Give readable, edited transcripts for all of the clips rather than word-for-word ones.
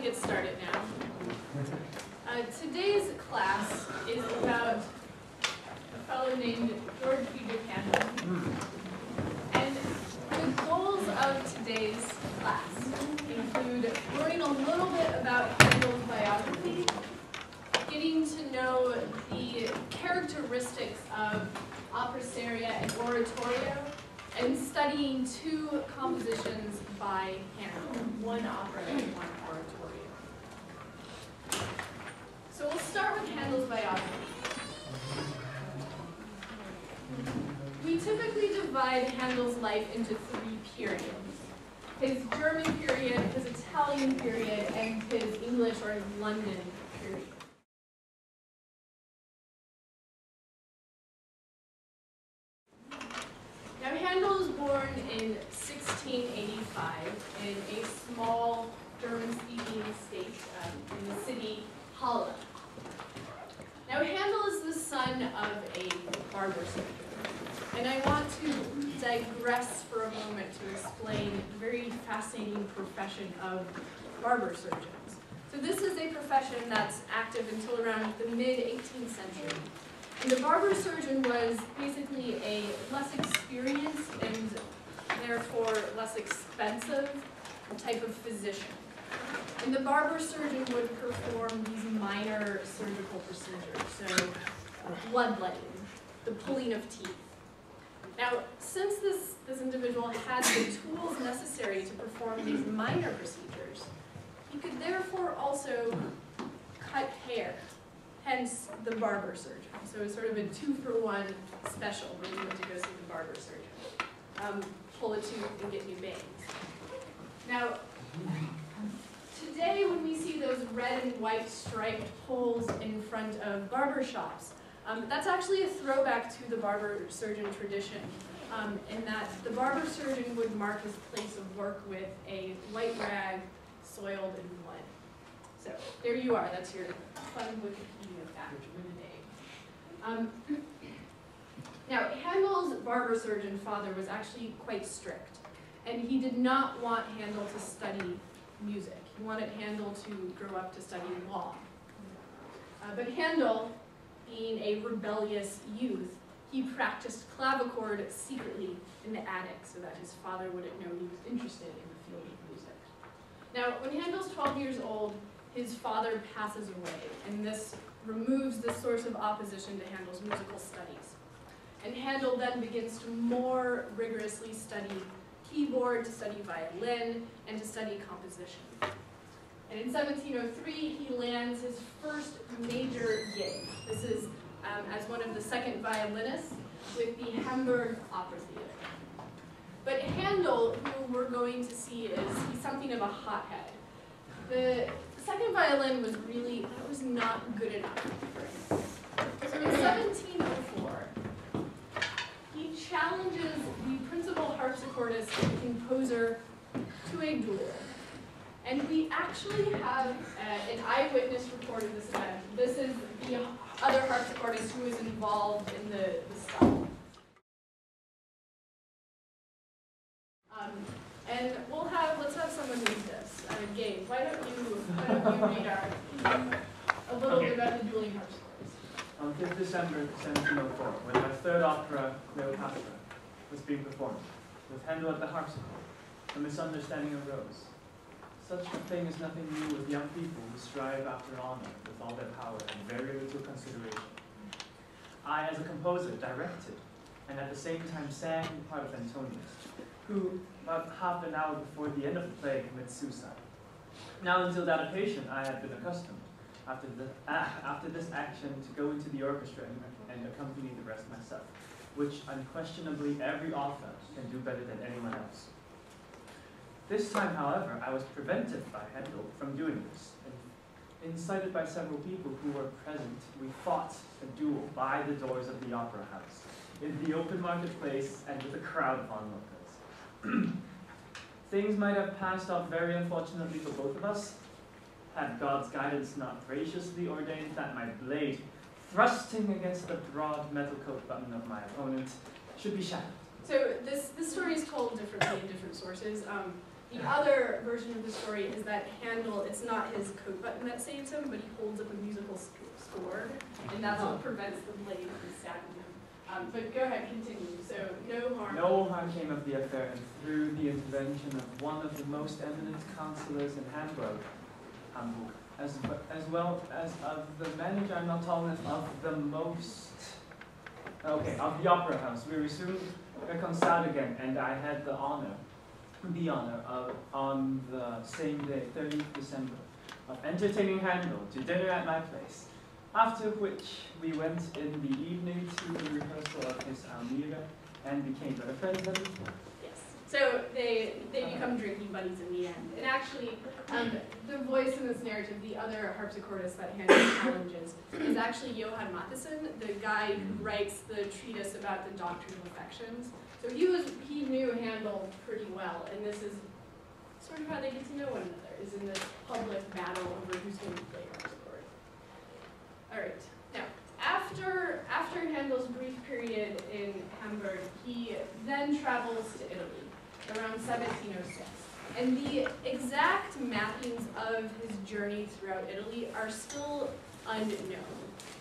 get started now. Today's class is about a fellow named George Frideric Handel. And the goals of today's class include learning a little bit about Handel's biography, getting to know the characteristics of opera seria and oratorio, and studying two compositions by Handel, one opera and one oratorio. So we'll start with Handel's biography. We typically divide Handel's life into three periods: his German period, his Italian period, and his English or his London period. Now, Handel was born in 1685 in a small German-speaking state in the city Halle. Now, Handel is the son of a barber surgeon, and I want to digress for a moment to explain the very fascinating profession of barber surgeons. So this is a profession that's active until around the mid-18th century. And the barber surgeon was basically a less experienced and therefore less expensive type of physician. And the barber surgeon would perform these minor surgical procedures, so bloodletting, the pulling of teeth. Now, since this individual had the tools necessary to perform these minor procedures, he could therefore also cut hair, hence the barber surgeon. So it's sort of a 2-for-1 special when you went to go see the barber surgeon. Pull a tooth and get new bangs. Now, today when we see those red and white striped poles in front of barber shops, that's actually a throwback to the barber surgeon tradition, in that the barber surgeon would mark his place of work with a white rag soiled in blood. So there you are, that's your fun Wikipedia fact for the day. Now, Handel's barber surgeon father was actually quite strict, and he did not want Handel to study music. He wanted Handel to grow up to study law. But Handel, being a rebellious youth, he practiced clavichord secretly in the attic so that his father wouldn't know he was interested in the field of music. Now, when Handel's 12 years old, his father passes away, and this removes the source of opposition to Handel's musical studies. And Handel then begins to more rigorously study keyboard, to study violin, and to study composition. And in 1703, he lands his first major gig. This is as one of the second violinists with the Hamburg Opera Theater. But Handel, who we're going to see, he's something of a hothead. The second violin was not good enough for him. So in 1704, he challenges the principal harpsichordist and composer to a duel. And we actually have an eyewitness report of this event. This is the other harpsichordist who was involved in the stuff. And let's have someone read this. Gabe, why don't you read a little bit about the dueling harpsichords? On 5th December 1704, when my third opera, Cleopatra, was being performed, with Handel at the harpsichord, a misunderstanding arose. Such a thing is nothing new with young people who strive after honor with all their power and very little consideration. I, as a composer, directed, and at the same time sang the part of Antonius, who, about half an hour before the end of the play, commits suicide. Now, until that occasion, I had been accustomed, after this action, to go into the orchestra and accompany the rest myself, which unquestionably every author can do better than anyone else. This time, however, I was prevented by Handel from doing this, and incited by several people who were present, we fought a duel by the doors of the opera house, in the open marketplace and with a crowd of onlookers. Things might have passed off very unfortunately for both of us, had God's guidance not graciously ordained that my blade, thrusting against the broad metal coat button of my opponent, should be shattered. So this story is told differently in different sources. The other version of the story is that Handel, it's not his coat button that saves him, but he holds up a musical score, and that's what prevents the blade from stabbing him. But go ahead, continue. So, no harm. No harm came of the affair, and through the intervention of one of the most eminent counselors in Hamburg, as well as of the manager, I'm not tall enough, of the opera house, we resumed reconciled again, and I had the honor of, on the same day, 30th December, of entertaining Handel to dinner at my place, after which we went in the evening to the rehearsal of his Almira and became better friends than before. Yes. So they become drinking buddies in the end. And actually, the voice in this narrative, the other harpsichordist that Handel challenges, is actually Johann Mattheson, the guy who writes the treatise about the doctrine of affections. So he knew Handel pretty well, and this is sort of how they get to know one another, is in this public battle over who's going to play harpsichord. All right. Now, after Handel's brief period in Hamburg, he then travels to Italy around 1706. And the exact mappings of his journey throughout Italy are still unknown.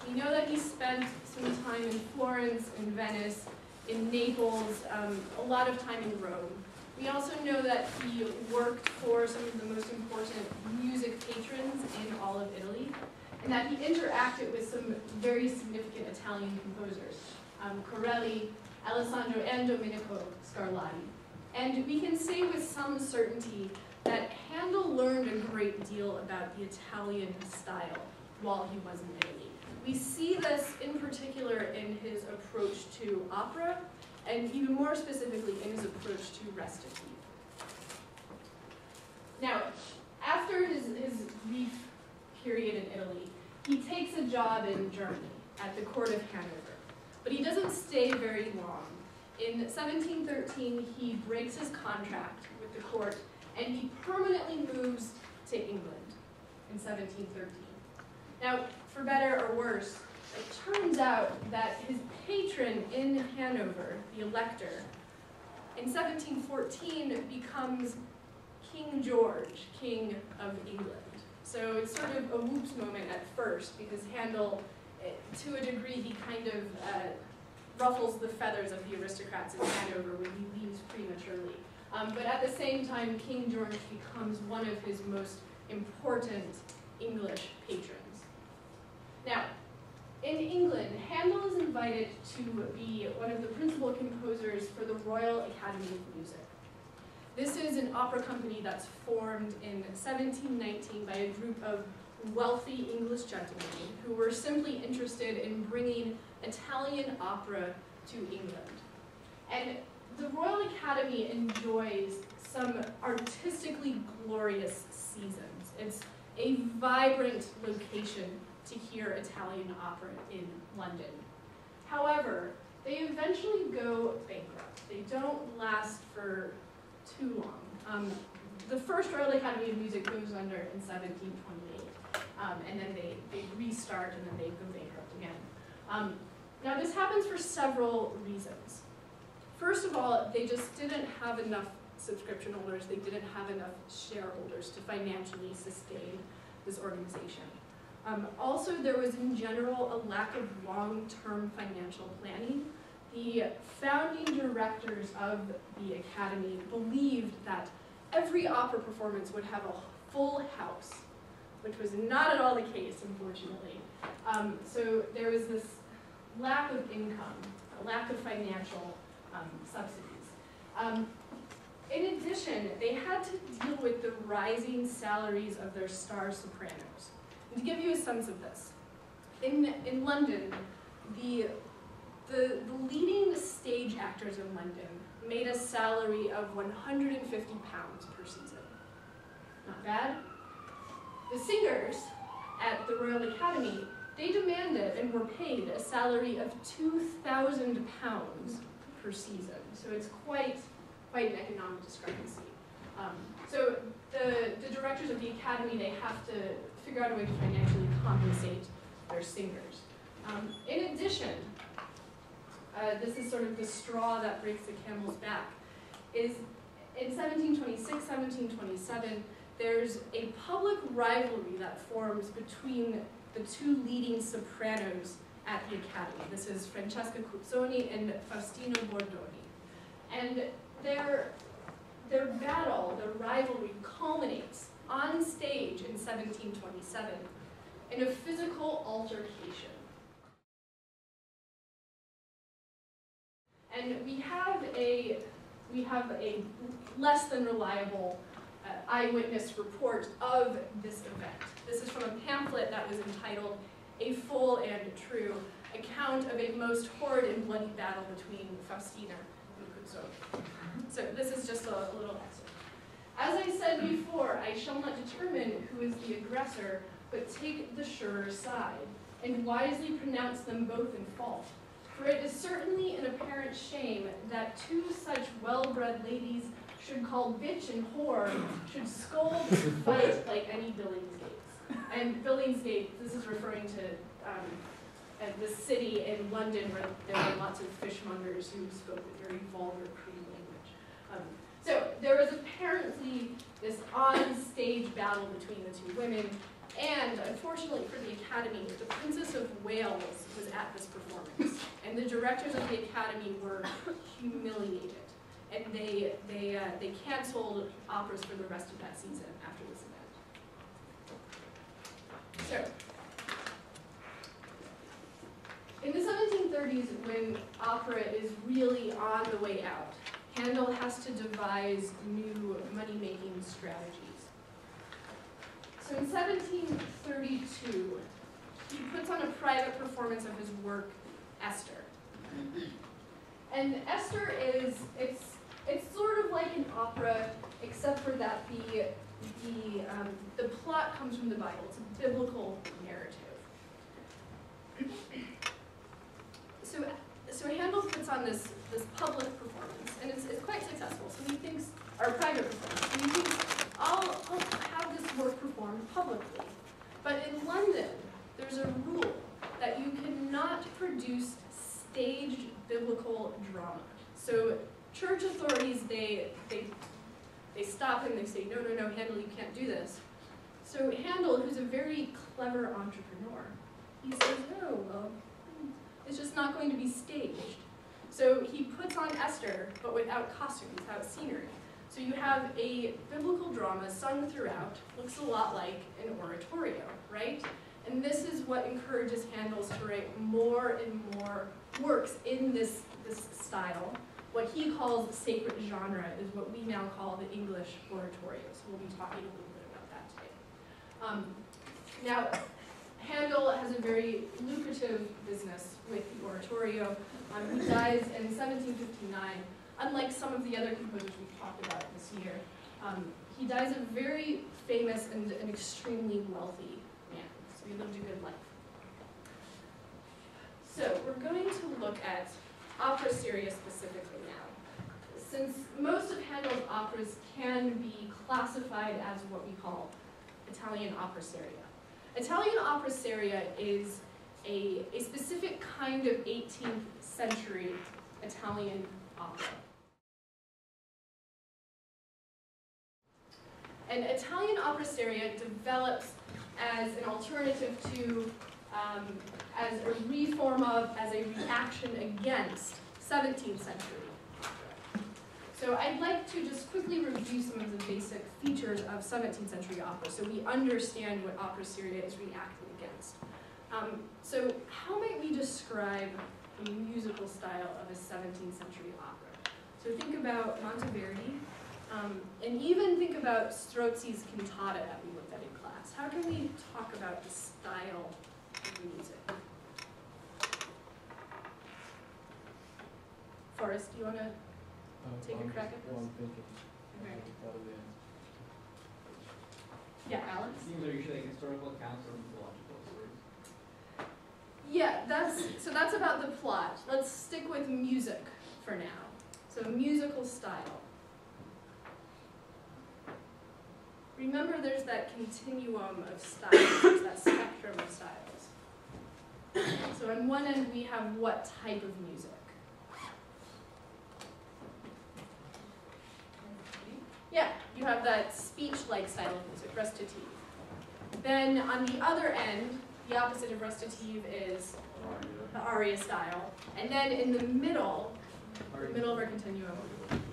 We know that he spent some time in Florence, in Venice, in Naples, a lot of time in Rome. We also know that he worked for some of the most important music patrons in all of Italy, and that he interacted with some very significant Italian composers, Corelli, Alessandro, and Domenico Scarlatti. And we can say with some certainty that Handel learned a great deal about the Italian style while he was in Italy. We see this in particular in his approach to opera, and even more specifically in his approach to recitative. Now, after his brief period in Italy, he takes a job in Germany at the court of Hanover, but he doesn't stay very long. In 1713, he breaks his contract with the court, and he permanently moves to England in 1713. Now, for better or worse, it turns out that his patron in Hanover, the elector, in 1714 becomes King George, King of England. So it's sort of a whoops moment at first, because Handel, to a degree, he kind of ruffles the feathers of the aristocrats in Hanover when he leaves prematurely. But at the same time, King George becomes one of his most important English patrons. Now, in England, Handel is invited to be one of the principal composers for the Royal Academy of Music. This is an opera company that's formed in 1719 by a group of wealthy English gentlemen who were simply interested in bringing Italian opera to England. And the Royal Academy enjoys some artistically glorious seasons. It's a vibrant location to hear Italian opera in London. However, they eventually go bankrupt. They don't last for too long. The first Royal Academy of Music goes under in 1728, and then they restart, and then they go bankrupt again. Now, this happens for several reasons. First of all, they just didn't have enough subscription holders. They didn't have enough shareholders to financially sustain this organization. Also, there was in general a lack of long-term financial planning. The founding directors of the Academy believed that every opera performance would have a full house, which was not at all the case, unfortunately. So there was this lack of income, a lack of financial subsidies. In addition, they had to deal with the rising salaries of their star sopranos. And to give you a sense of this, in London, the leading stage actors in London made a salary of £150 per season. Not bad. The singers at the Royal Academy, they demanded and were paid a salary of £2,000 per season. So it's quite an economic discrepancy. So the directors of the Academy, they have to figure out a way to financially compensate their singers. In addition, this is sort of the straw that breaks the camel's back, is in 1726, 1727, there's a public rivalry that forms between the two leading sopranos at the Academy. This is Francesca Cuzzoni and Faustino Bordoni. And their battle, their rivalry, culminates on stage in 1727 in a physical altercation. And we have a less than reliable eyewitness report of this event. This is from a pamphlet that was entitled "A Full and True Account of a Most Horrid and Bloody Battle Between Faustina and Cuzzoni." So this is just a little excerpt. "As I said before, I shall not determine who is the aggressor, but take the surer side, and wisely pronounce them both in fault. For it is certainly an apparent shame that two such well-bred ladies should call bitch and whore, should scold and fight like any Billingsgates." And Billingsgate, this is referring to the city in London where there were lots of fishmongers who spoke a very vulgar Cree language. So there was apparently this on-stage battle between the two women, and unfortunately for the Academy, the Princess of Wales was at this performance, and the directors of the Academy were humiliated, and they canceled operas for the rest of that season after this event. So, in the 1730s, when opera is really on the way out, Handel has to devise new money-making strategies. So in 1732, he puts on a private performance of his work, Esther. And Esther is, it's sort of like an opera, except for that the plot comes from the Bible. It's a biblical narrative. So Handel puts on this public performance, and it's quite successful. So he thinks, or private performance, so he thinks, I'll have this work performed publicly. But in London, there's a rule that you cannot produce staged biblical drama. So church authorities, they stop him, they say, no, Handel, you can't do this. So Handel, who's a very clever entrepreneur, he says, no, well, it's just not going to be staged. So he puts on Esther, but without costumes, without scenery. So you have a biblical drama sung throughout, looks a lot like an oratorio, right? And this is what encourages Handel to write more and more works in this style. What he calls the sacred genre is what we now call the English oratorio. So we'll be talking a little bit about that today. Now, Handel has a very lucrative business with the oratorio. He dies in 1759. Unlike some of the other composers we've talked about this year, he dies a very famous and an extremely wealthy man. So he lived a good life. So we're going to look at opera seria specifically now. Since most of Handel's operas can be classified as what we call Italian opera seria. Italian opera seria is a specific kind of 18th century Italian opera. And Italian opera seria develops as an alternative to, as a reform of, as a reaction against 17th century opera. So I'd like to just quickly review some of the basic features of 17th century opera so we understand what opera seria is reacting against. So how might we describe the musical style of a 17th century opera? So think about Monteverdi, and even think about Strozzi's cantata that we looked at in class. How can we talk about the style of the music? Forrest, do you want to take a crack at this? Okay. Yeah, Alex? These are usually historical accounts or mythological stories. Yeah, that's about the plot. Let's stick with music for now. So musical style. Remember, there's that continuum of styles, there's that spectrum of styles. So on one end, we have what type of music? Yeah, you have that speech-like style of music, recitative. Then on the other end, the opposite of recitative is the aria style. And then in the middle of our continuum,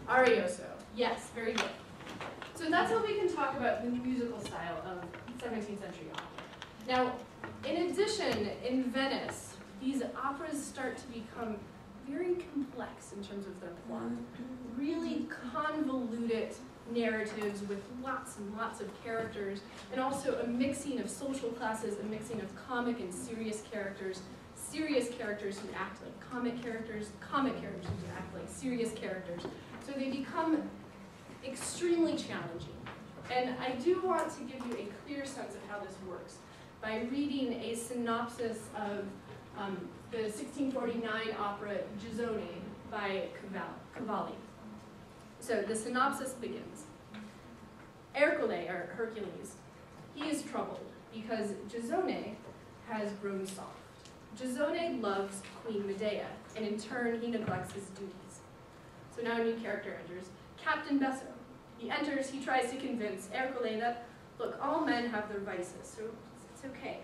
arioso. Yes, very good. So that's how we can talk about the musical style of 17th century opera. Now, in addition, in Venice, these operas start to become very complex in terms of their plot. Really convoluted narratives with lots and lots of characters, and also a mixing of social classes, a mixing of comic and serious characters who act like comic characters who act like serious characters. So they become extremely challenging. And I do want to give you a clear sense of how this works by reading a synopsis of the 1649 opera Gisone by Cavalli. So the synopsis begins. Ercole, or Hercules, he is troubled because Gisone has grown soft. Gisone loves Queen Medea, and in turn he neglects his duties. So now a new character enters, Captain Besso. He enters, he tries to convince Ercole that, look, all men have their vices, so it's okay.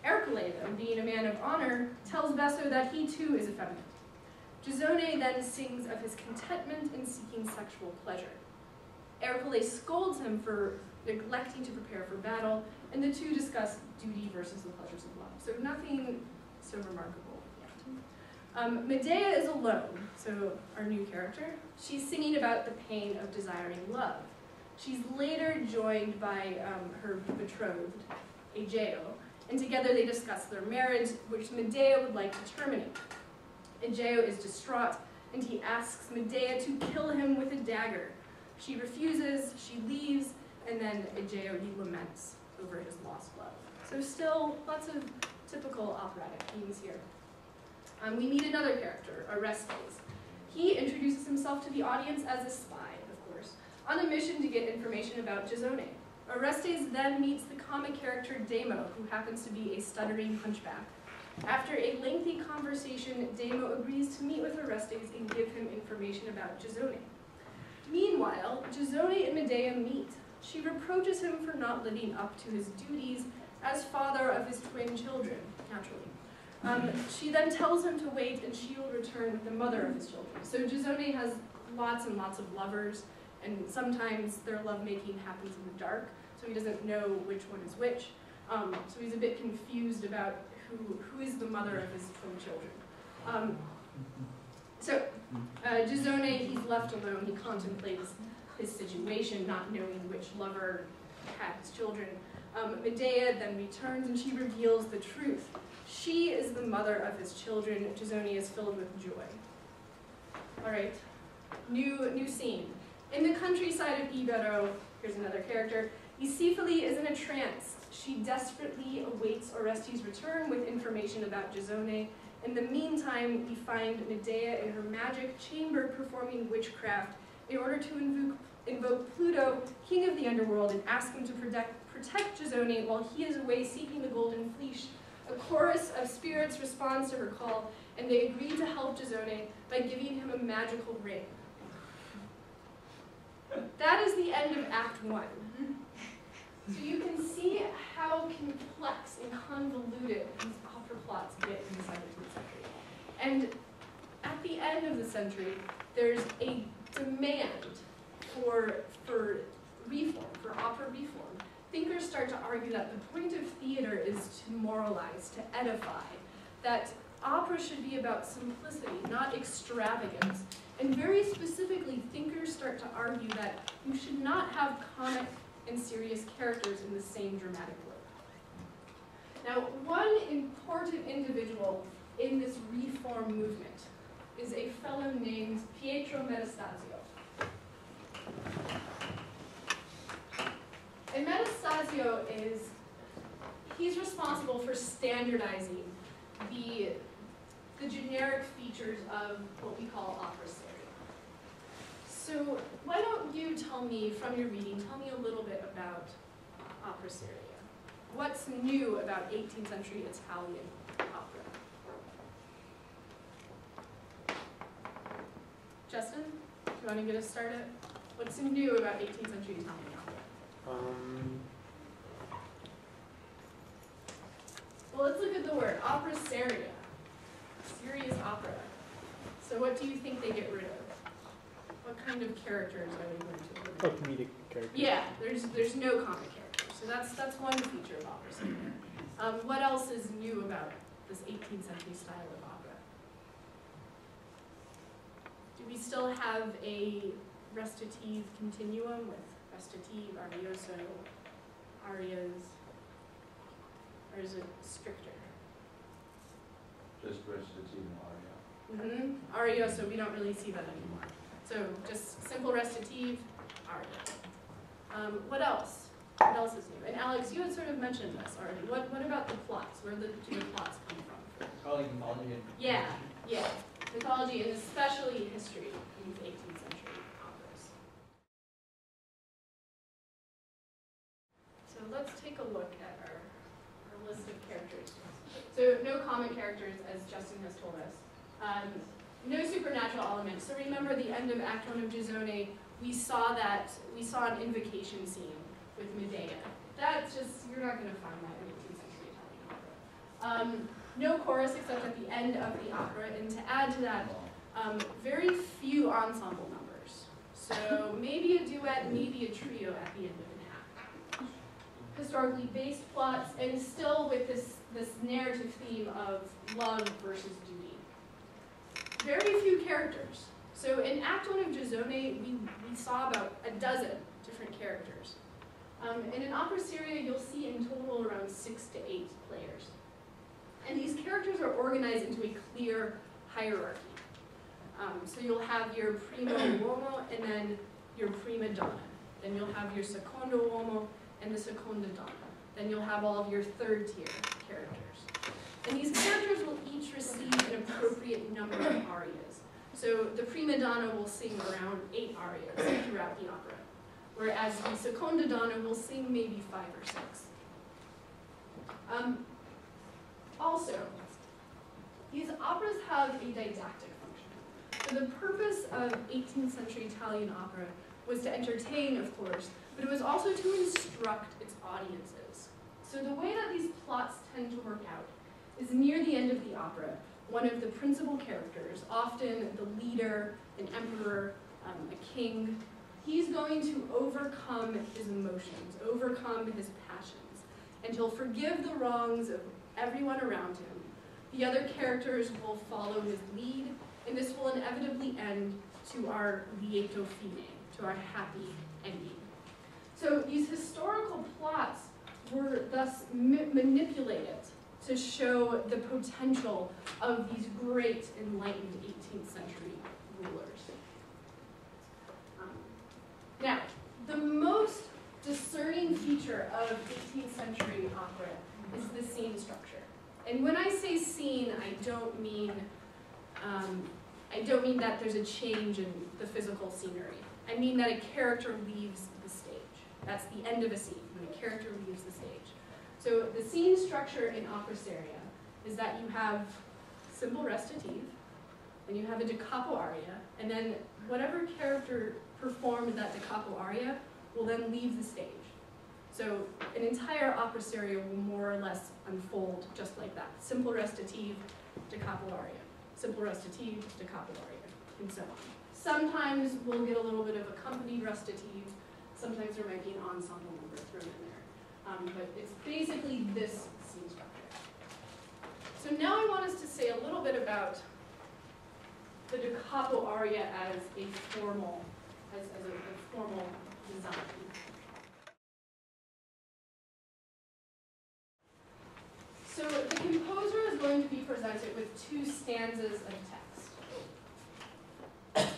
Ercole, though, being a man of honor, tells Besso that he too is effeminate. Gisone then sings of his contentment in seeking sexual pleasure. Ercole scolds him for neglecting to prepare for battle, and the two discuss duty versus the pleasures of love. So nothing so remarkable yet. Medea is alone, so our new character. She's singing about the pain of desiring love. She's later joined by her betrothed, Egeo, and together they discuss their marriage, which Medea would like to terminate. Egeo is distraught, and he asks Medea to kill him with a dagger. She refuses, she leaves, and then Egeo, he laments over his lost love. So still, lots of typical operatic themes here. We meet another character, Orestes. He introduces himself to the audience as a spy, of course, on a mission to get information about Gisone. Orestes then meets the comic character Damo, who happens to be a stuttering hunchback. After a lengthy conversation, Damo agrees to meet with Orestes and give him information about Gisone. Meanwhile, Gisone and Medea meet. She reproaches him for not living up to his duties as father of his twin children, naturally. She then tells him to wait, and she will return with the mother of his children. So Gisone has lots and lots of lovers, and sometimes their lovemaking happens in the dark, so he doesn't know which one is which. So he's a bit confused about who is the mother of his twin children. Gisone, he's left alone. He contemplates his situation, not knowing which lover had his children. Medea then returns, and she reveals the truth. She is the mother of his children. Gisone is filled with joy. All right, new scene. In the countryside of Ibero, here's another character, Isifili is in a trance. She desperately awaits Orestes' return with information about Gisone. In the meantime, we find Medea in her magic chamber performing witchcraft in order to invoke Pluto, king of the underworld, and ask him to protect Gisone while he is away seeking the golden fleece. A chorus of spirits responds to her call, and they agree to help Gisone by giving him a magical ring. That is the end of Act 1. So you can see how complex and convoluted these opera plots get in the 17th century. And at the end of the century, there's a demand for reform, for opera reform. Thinkers start to argue that the point of theater is to moralize, to edify, that opera should be about simplicity, not extravagance. And very specifically, thinkers start to argue that you should not have comic and serious characters in the same dramatic work. Now, one important individual in this reform movement is a fellow named Pietro Metastasio. And Metastasio he's responsible for standardizing the generic features of what we call opera seria. So why don't you tell me, from your reading, tell me a little bit about opera seria. What's new about 18th century Italian opera? Justin, do you want to get us started? What's new about 18th century Italian opera? Well, let's look at the word, opera seria. Serious opera. So what do you think they get rid of? What kind of characters are they going to eliminate? Oh, comedic characters. Yeah, there's no comic characters. So that's one feature of opera seria. What else is new about this 18th century style of opera? Do we still have a recitative continuum with recitative, arioso, arias, or is it stricter? Just recitative and aria. Arioso, we don't really see that anymore. So just simple recitative, aria. What else? What else is new? And Alex, you had sort of mentioned this already. What about the plots? Where do the plots come from? Calling mythology and Yeah, mythology and especially history in these 18th century operas. So let's take a look at our list of characters. So no common characters, as Justin has told us. No supernatural elements. So remember the end of Act 1 of Gisone, we saw an invocation scene with Medea. That's just, you're not going to find that in 18th century Italian opera. No chorus except at the end of the opera, and to add to that, very few ensemble numbers. So maybe a duet, maybe a trio at the end of an act. Historically based plots, and still with this narrative theme of love versus duty. Very few characters. So in Act 1 of Gisone, we saw about a dozen different characters. In an opera seria, you'll see in total around 6 to 8 players. And these characters are organized into a clear hierarchy. So you'll have your primo uomo and then your prima donna. Then you'll have your secondo uomo and the seconda donna. Then you'll have all of your third tier characters. And these characters will each receive an appropriate number of arias. So the prima donna will sing around 8 arias throughout the opera, whereas the seconda donna will sing maybe 5 or 6. Also, these operas have a didactic function. So the purpose of 18th century Italian opera was to entertain, of course, but it was also to instruct its audiences. So the way that these plots tend to work out is near the end of the opera, one of the principal characters, often the leader, an emperor, a king, he's going to overcome his emotions, overcome his passions, and he'll forgive the wrongs of everyone around him. The other characters will follow his lead, and this will inevitably end to our lieto fine, to our happy ending. So these historical plots were thus manipulated to show the potential of these great enlightened 18th century rulers. Now, the most discerning feature of 18th century opera is the scene structure. And when I say scene, I don't mean that there's a change in the physical scenery. I mean that a character leaves the stage. That's the end of a scene, when a character leaves the stage. So the scene structure in opera seria is that you have simple recitative, then you have a da capo aria, and then whatever character performed that da capo aria will then leave the stage. So an entire opera seria will more or less unfold just like that. Simple recitative, da capo aria. Simple recitative, da capo aria, and so on. Sometimes we'll get a little bit of accompanied recitative. Sometimes there might be an ensemble number thrown in there. But it's basically this scene structure. So now I want us to say a little bit about the da capo aria as a formal design. So the composer is going to be presented with 2 stanzas of text.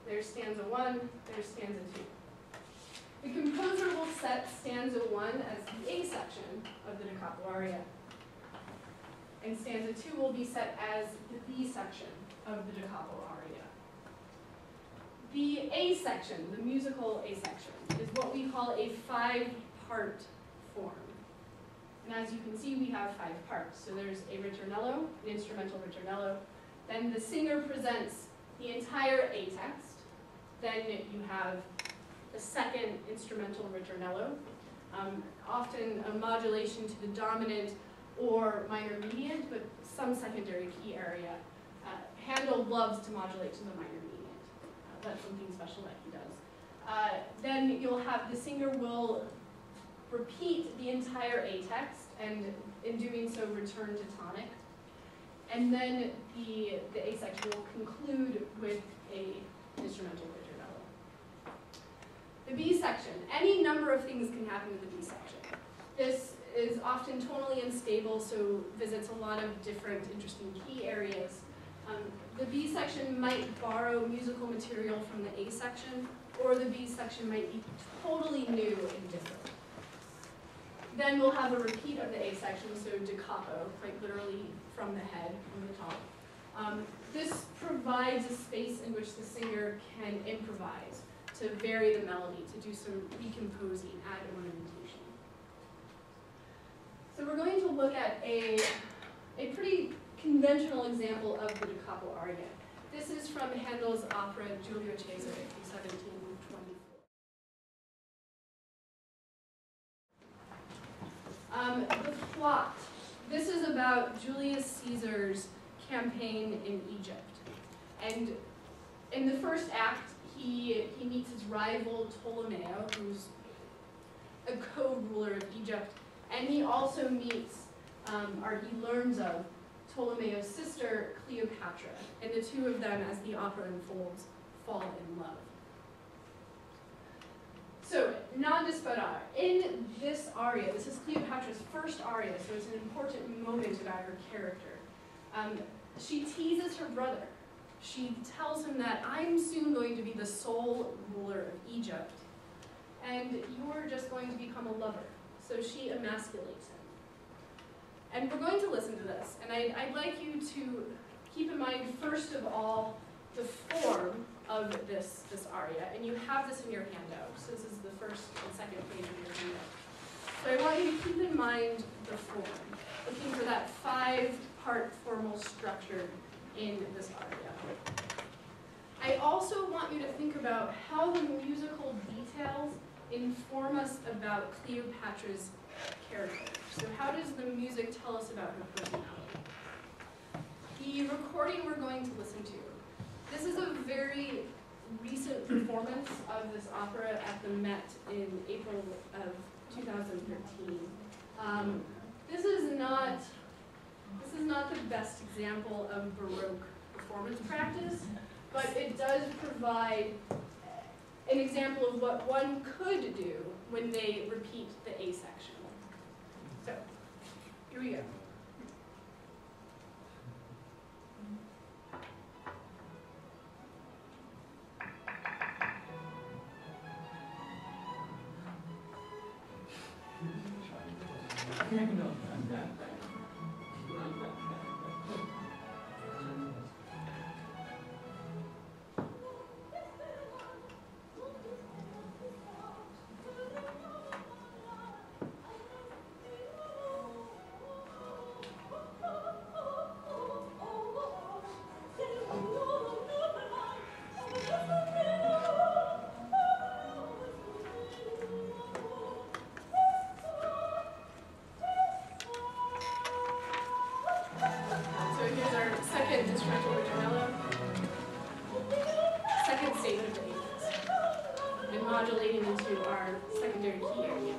There's stanza 1, there's stanza 2. The composer will set stanza 1 as the A section of the da capo aria, and stanza 2 will be set as the B section of the da capo aria. The A section, the musical A section, is what we call a 5-part form. And as you can see, we have 5 parts. So there's a ritornello, an instrumental ritornello. Then the singer presents the entire A text. Then you have the second instrumental ritornello, often a modulation to the dominant or minor mediant, but some secondary key area. Handel loves to modulate to the minor mediant. That's something special that he does. Then you'll have the singer will repeat the entire A text, and in doing so return to tonic. And then the A section will conclude with a instrumental ritornello. The B section, any number of things can happen in the B section. This is often tonally unstable, so visits a lot of different interesting key areas. The B section might borrow musical material from the A section, or the B section might be totally new and different. Then we'll have a repeat of the A section, so da capo, quite literally from the head, from the top. This provides a space in which the singer can improvise, to vary the melody, to do some recomposing, add ornamentation. So we're going to look at a pretty conventional example of the da capo aria. This is from Handel's opera Giulio Cesare, from 1724. The plot. This is about Julius Caesar's campaign in Egypt. And in the first act, he meets his rival Ptolemy, who's a co-ruler of Egypt, and he also meets, or he learns of, Ptolemaeus' sister, Cleopatra, and the two of them, as the opera unfolds, fall in love. So, non disparar. In this aria, this is Cleopatra's first aria, so it's an important moment about her character. She teases her brother. She tells him that I'm soon going to be the sole ruler of Egypt, and you're just going to become a lover. So she emasculates him. And we're going to listen to this, and I'd like you to keep in mind, first of all, the form of this aria, and you have this in your handout. So this is the first and second page of your handout. So I want you to keep in mind the form, looking for that 5-part formal structure in this aria. I also want you to think about how the musical details inform us about Cleopatra's character. So how does the music tell us about her personality? The recording we're going to listen to, this is a very recent performance of this opera at the Met in April of 2013. This is not the best example of Baroque performance practice, but it does provide an example of what one could do when they repeat the A section. So, here we go. Instrumental ritornello, second statement of the eighths, and modulating into our secondary key area.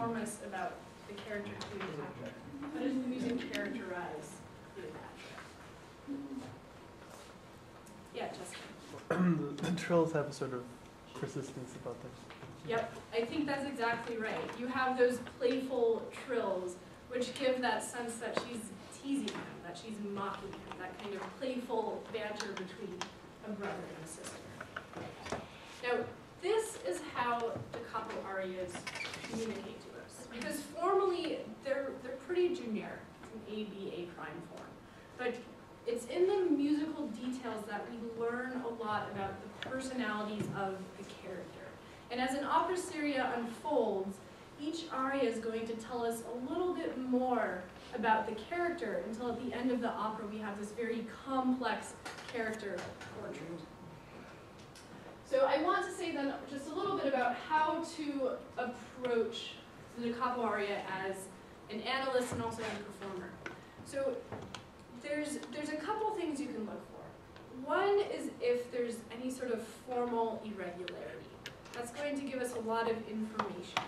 inform us about the character Cleopatra? How does the music characterize Cleopatra? Yeah, Justin. The trills have a sort of persistence about them. Yep, I think that's exactly right. You have those playful trills, which give that sense that she's teasing him, that she's mocking him, that kind of playful banter between a brother and a sister. Now, this is how da capo arias communicate to us, because formally they're pretty generic. It's an A-B-A prime form. But it's in the musical details that we learn a lot about the personalities of the character. And as an opera seria unfolds, each aria is going to tell us a little bit more about the character until at the end of the opera we have this very complex character portrait. So I want to say then just a little bit about how to approach the da capo aria as an analyst and also as a performer. So there's a couple things you can look for. One is if there's any sort of formal irregularity. That's going to give us a lot of information.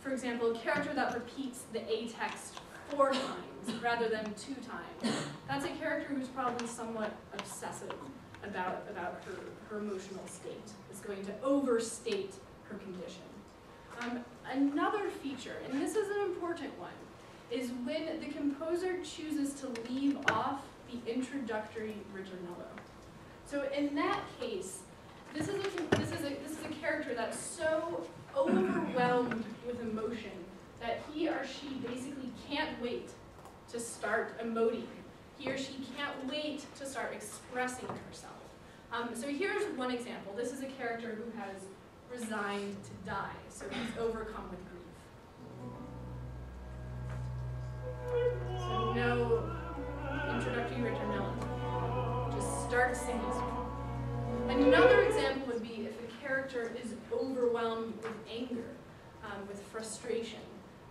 For example, a character that repeats the A text 4 times rather than 2 times. That's a character who's probably somewhat obsessive about her emotional state. It's going to overstate her condition. Another feature, and this is an important one, is when the composer chooses to leave off the introductory ritornello. So in that case, this is a character that's so overwhelmed with emotion that he or she basically can't wait to start emoting. He or she can't wait to start expressing herself. So here's one example. This is a character who has resigned to die, so he's overcome with grief. So no introductory ritornello. Just start singing. Another example would be if a character is overwhelmed with anger, with frustration.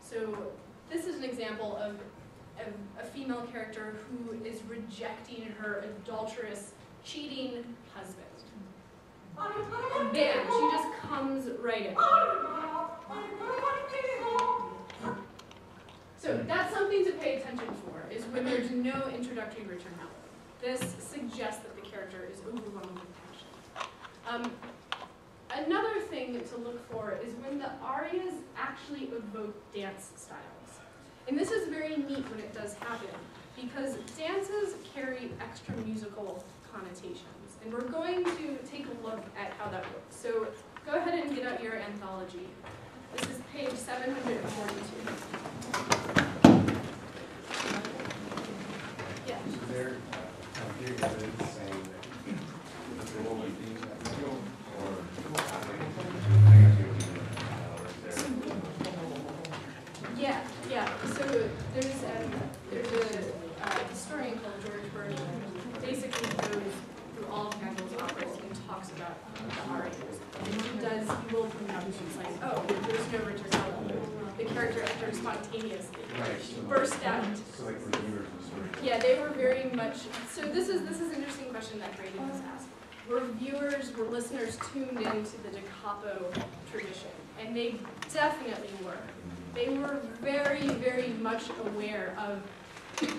So this is an example of a female character who is rejecting her adulterous, cheating husband. And bam, she just comes right in. So that's something to pay attention for, is when there's no introductory ritornello. This suggests that the character is overwhelmed with passion. Another thing to look for is when the arias actually evoke dance styles. And this is very neat when it does happen, because dances carry extra musical connotations. And we're going to take a look at how that works. So go ahead and get out your anthology. This is page 742. Yeah. So there, here it is saying that the role of being that skill, or Yeah. So there's a historian called George Frideric who basically goes through all of Handel's operas and talks about the arias. And he will point out things like, oh, there's no ritornello. The character enters spontaneously. She burst out. So like reviewers was sort of. Yeah, they were very much. So this is an interesting question that Graydon was asked. Were listeners tuned into the da capo tradition? And they definitely were. They were very, very much aware of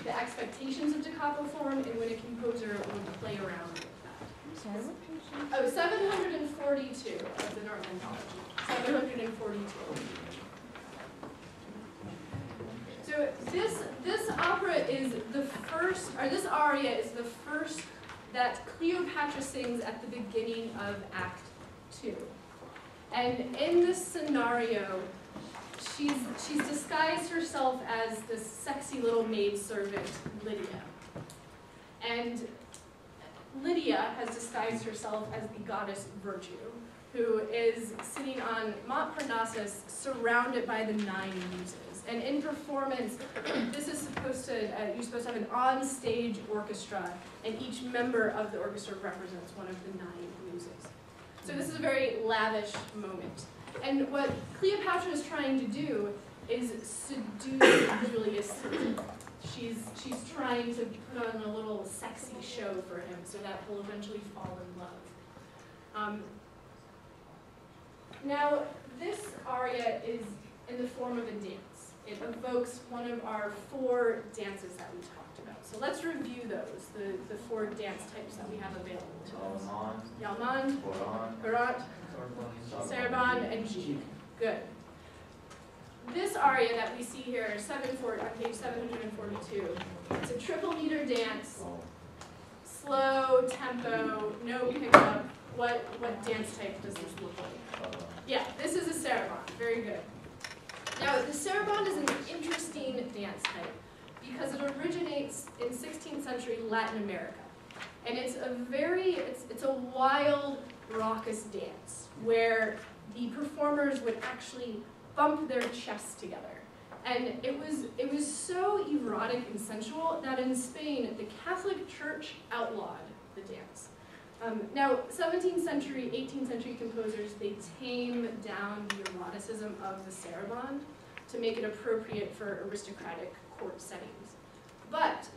the expectations of da capo form and when a composer would play around with that. Sorry, what page? Oh, 742 of the Norton Anthology. 742. So this opera is the first, or this aria is the first that Cleopatra sings at the beginning of Act 2. And in this scenario, she's disguised herself as this sexy little maidservant, Lydia. And Lydia has disguised herself as the goddess Virtue, who is sitting on Mont Parnassus, surrounded by the 9 muses. And in performance, this is supposed to, you're supposed to have an on-stage orchestra, and each member of the orchestra represents one of the 9 muses. So this is a very lavish moment. And what Cleopatra is trying to do is seduce Julius Caesar. She's trying to put on a little sexy show for him so that he'll eventually fall in love. Now, this aria is in the form of a dance. It evokes one of our 4 dances that we talked about. So let's review those, the 4 dance types that we have available to us. Yalman, Barat, Saraband, and Jig. Good. This aria that we see here, on page 742, it's a triple meter dance, slow, tempo, no pickup. What dance type does this look like? Yeah, this is a saraband. Very good. Now, the saraband is an interesting dance type because it originates in 16th century Latin America. And it's a wild, raucous dance where the performers would actually bump their chests together. And it was so erotic and sensual that in Spain, the Catholic Church outlawed the dance. Now, 17th century, 18th century composers, they tame down the eroticism of the saraband to make it appropriate for aristocratic court settings. But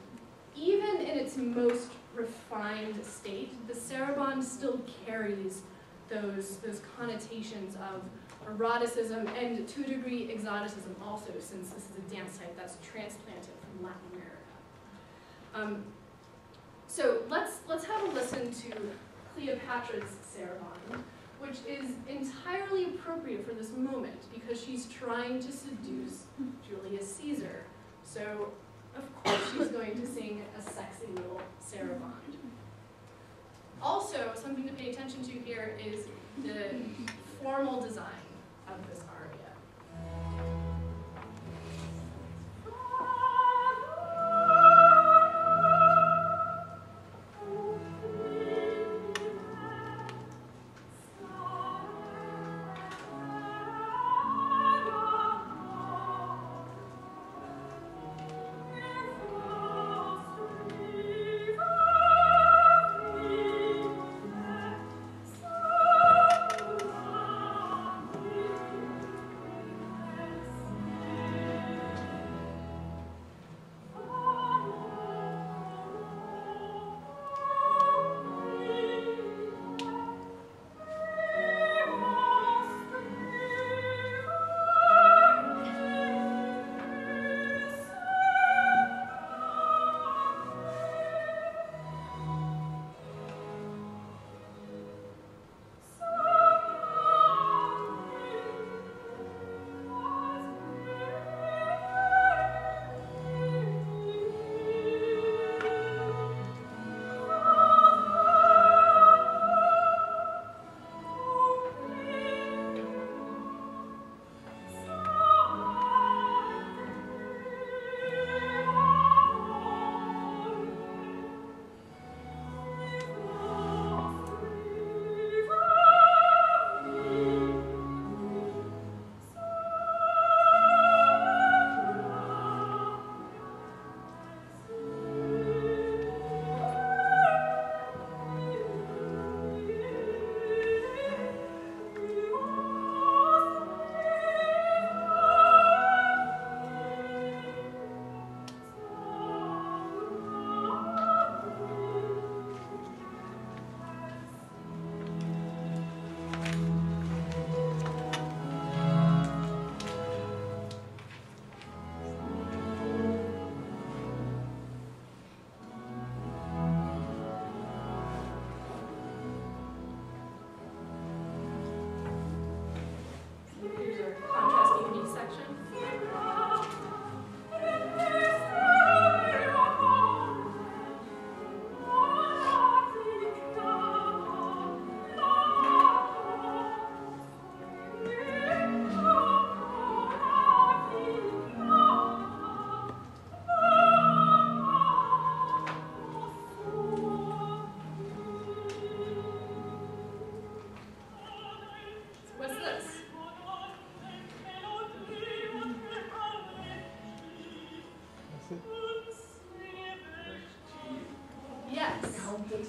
even in its most refined state, the saraband still carries those connotations of eroticism and, to a degree, exoticism also, since this is a dance type that's transplanted from Latin America. So let's have a listen to Cleopatra's saraband, which is entirely appropriate for this moment because she's trying to seduce Julius Caesar. So, of course, she's going to sing a sexy little saraband. Also, something to pay attention to here is the formal design of this aria.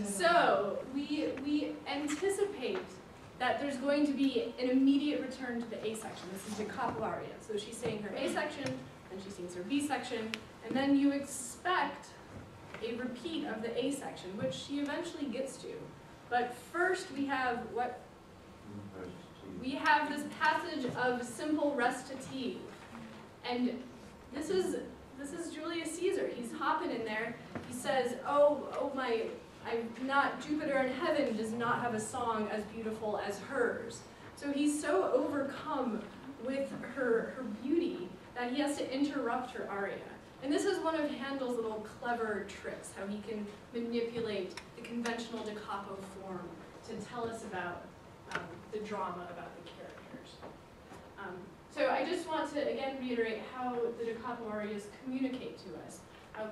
So we anticipate that there's going to be an immediate return to the A section. This is the capo aria. So she's saying her A section, then she sings her B section, and then you expect a repeat of the A section, which she eventually gets to. But first we have what? we have this passage of simple recitative. And this is Julius Caesar. He's hopping in there. He says, oh my, Jupiter in heaven does not have a song as beautiful as hers. So he's so overcome with her beauty that he has to interrupt her aria. And this is one of Handel's little clever tricks, how he can manipulate the conventional da capo form to tell us about the drama, about the characters. So I just want to again reiterate how the da capo arias communicate to us.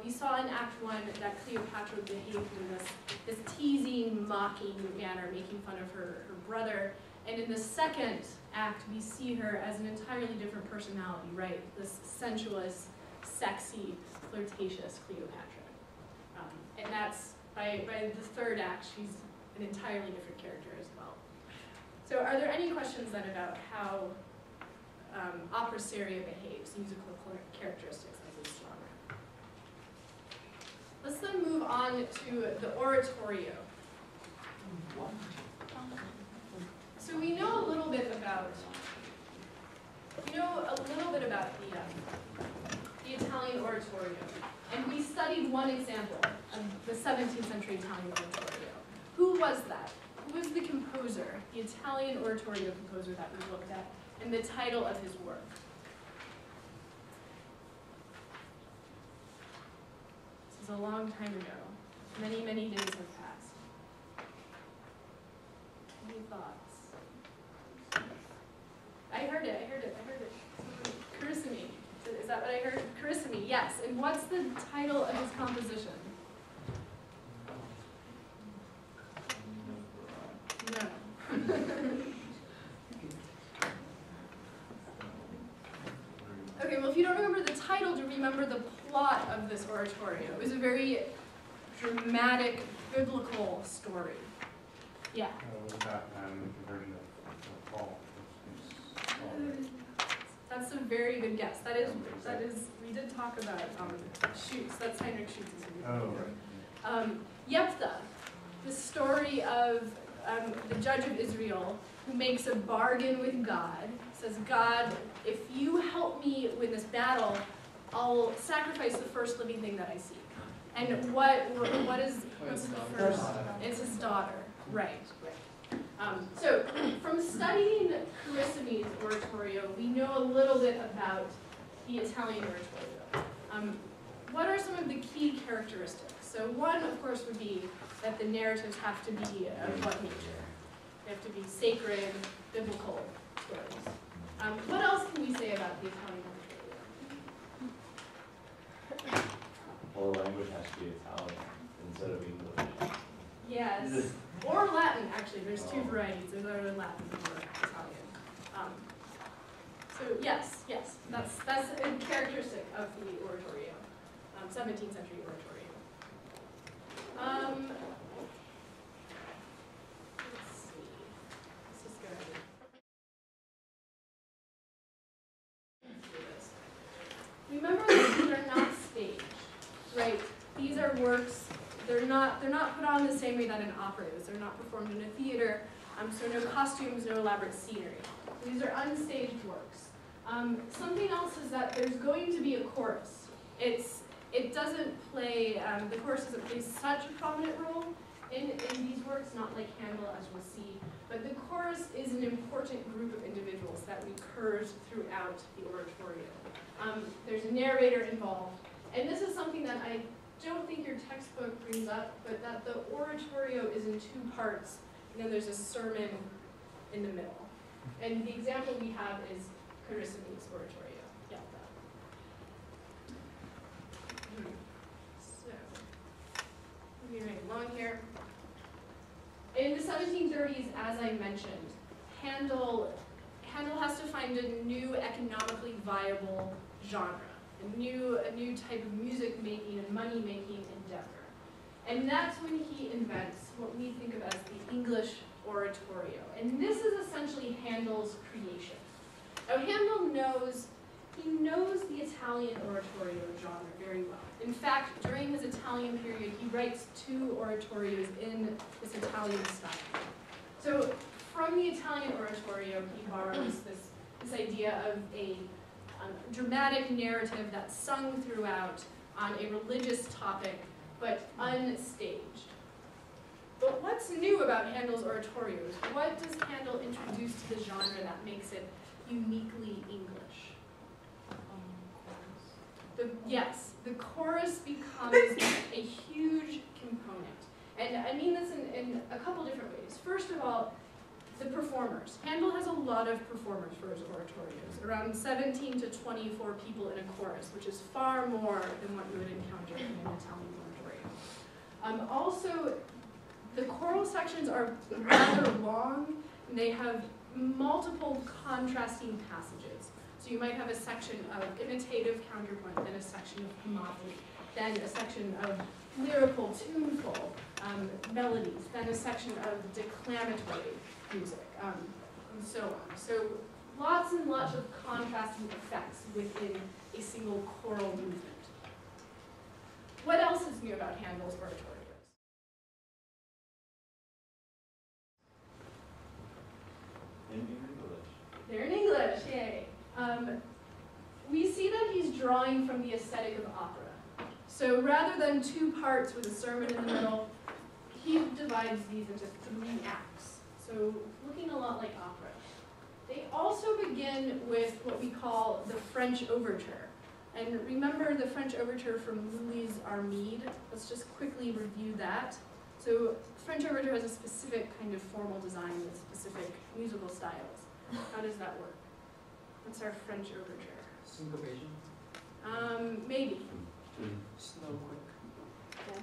We saw in Act 1 that Cleopatra behaved in this teasing, mocking manner, making fun of her brother. And in the second act, we see her as an entirely different personality, right? This sensuous, sexy, flirtatious Cleopatra. And that's, by the third act, she's an entirely different character as well. So are there any questions then about how opera seria behaves, musical characteristics of this genre? Let's then move on to the oratorio. So we know a little bit about the Italian oratorio, and we studied one example of the 17th century Italian oratorio. Who was that? Who was the composer, the Italian oratorio composer that we looked at, and the title of his work? This is a long time ago. Many, many days have passed. Any thoughts? I heard it. Carissimi. Is that what I heard? Carissimi, yes. And what's the title of his composition? No. Okay, well, if you don't remember the title, do remember the plot of this oratorio. It was a very dramatic, biblical story. Yeah. Was that conversion of Paul? That's a very good guess. That is, we did talk about Schutz. That's Heinrich Schutz's movie. Oh, right. Jephthah, the story of the judge of Israel who makes a bargain with God, says, God, if you help me win this battle, I'll sacrifice the first living thing that I see. And what's the first? It's his daughter. Right. So from studying Carissimi's oratorio, we know a little bit about the Italian oratorio. What are some of the key characteristics? So one, of course, would be that the narratives have to be of what nature? They have to be sacred, biblical stories. What else can we say about the Italian oratorio? Well, the language has to be Italian instead of English. Yes. Or Latin, actually. There's two varieties. There's either Latin or Italian. So yes. That's a characteristic of the oratorio, 17th century oratorio. Let's see. Let's just go ahead. Remember that these are not staged, right? These are works. They're not put on the same way that an opera is. They're not performed in a theater, so no costumes, no elaborate scenery. These are unstaged works. Something else is that there's going to be a chorus. It doesn't play, the chorus doesn't play such a prominent role in these works, not like Handel, as we'll see, but the chorus is an important group of individuals that recurs throughout the oratorio. There's a narrator involved, and this is something that I don't think your textbook brings up, but that the oratorio is in two parts, and then there's a sermon in the middle. And the example we have is Carissimi's oratorio. Yeah. So, moving right along here. In the 1730s, as I mentioned, Handel has to find a new economically viable genre. A new type of music making and money making endeavor. And that's when he invents what we think of as the English oratorio. And this is essentially Handel's creation. Now Handel knows the Italian oratorio genre very well. In fact, during his Italian period, he writes two oratorios in this Italian style. So from the Italian oratorio, he borrows this idea of a dramatic narrative that's sung throughout on a religious topic, but unstaged. But what's new about Handel's oratorios? What does Handel introduce to the genre that makes it uniquely English? Yes, the chorus becomes a huge component. And I mean this in a couple different ways. First of all, the performers. Handel has a lot of performers for his oratorios, around 17 to 24 people in a chorus, which is far more than what you would encounter in an Italian oratorio. Also, the choral sections are rather long, and they have multiple contrasting passages. So you might have a section of imitative counterpoint, then a section of homopody, then a section of lyrical, tuneful melodies, then a section of declamatory music, and so on. So lots and lots of contrasting effects within a single choral movement. What else is new about Handel's oratorios? In English. They're in English, yay. We see that he's drawing from the aesthetic of opera. So rather than two parts with a sermon in the middle, he divides these into 3 acts. So looking a lot like opera. They also begin with what we call the French overture. And remember the French overture from Lully's Armide? Let's just quickly review that. So French overture has a specific kind of formal design with specific musical styles. How does that work? What's our French overture? Syncopation? Maybe. Slow, quick.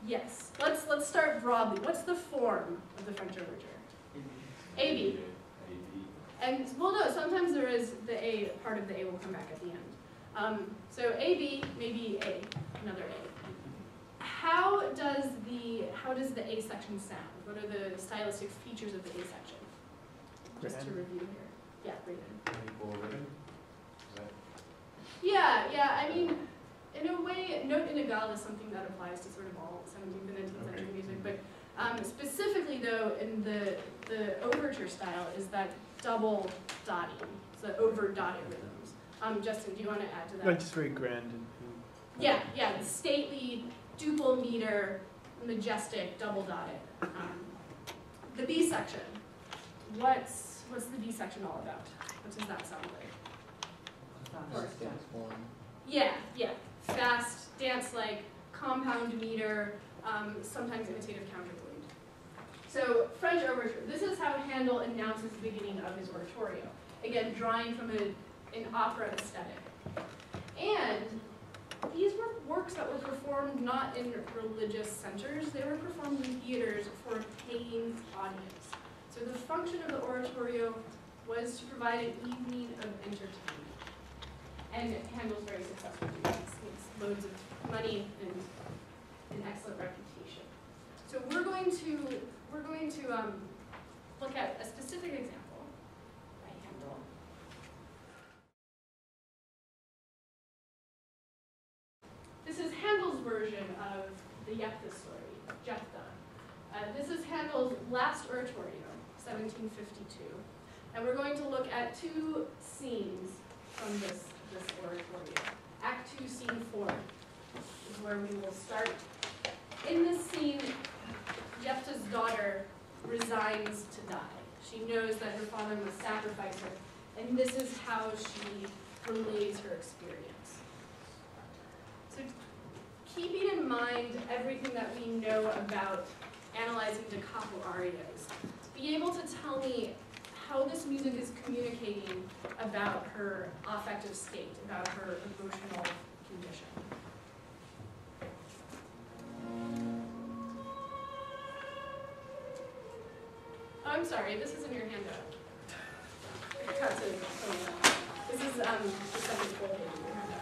Yes. Let's start broadly. What's the form of the French overture? A-B. And, well, no, sometimes there is the A, part of the A will come back at the end. So A-B, maybe A, another A. How does the A section sound? What are the stylistic features of the A section? Just to review here. Yeah, written. Yeah, I mean, in a way, note inégale is something that applies to sort of all 17th and 19th century music, but specifically though, in the overture style is that double dotting, it's the over dotted rhythms. Justin, do you want to add to that? Like just very grand and Yeah, the stately, duple meter, majestic, double dotted. The B section, what's the B section all about? What does that sound like? Yeah, fast, dance-like, compound meter, sometimes imitative counterpoint. So, French overture. This is how Handel announces the beginning of his oratorio. Again, drawing from an opera aesthetic. And these were works that were performed not in religious centers, they were performed in theaters for a paying audience. So the function of the oratorio was to provide an evening of entertainment. And Handel's very successful doing this. Makes loads of money and an excellent reputation. So we're going to look at a specific example by Handel. This is Handel's version of the Jephthah story, Jephthah. This is Handel's last oratorio, 1752. And we're going to look at 2 scenes from this oratorio. Act 2, Scene 4 is where we will start. In this scene, Jephthah's daughter resigns to die. She knows that her father must sacrifice her, and this is how she relays her experience. So keeping in mind everything that we know about analyzing da capo arias, be able to tell me how this music is communicating about her affective state, about her emotional condition. Oh, I'm sorry, this isn't your handout. I forgot to tell you that. This is the second full page of your handout.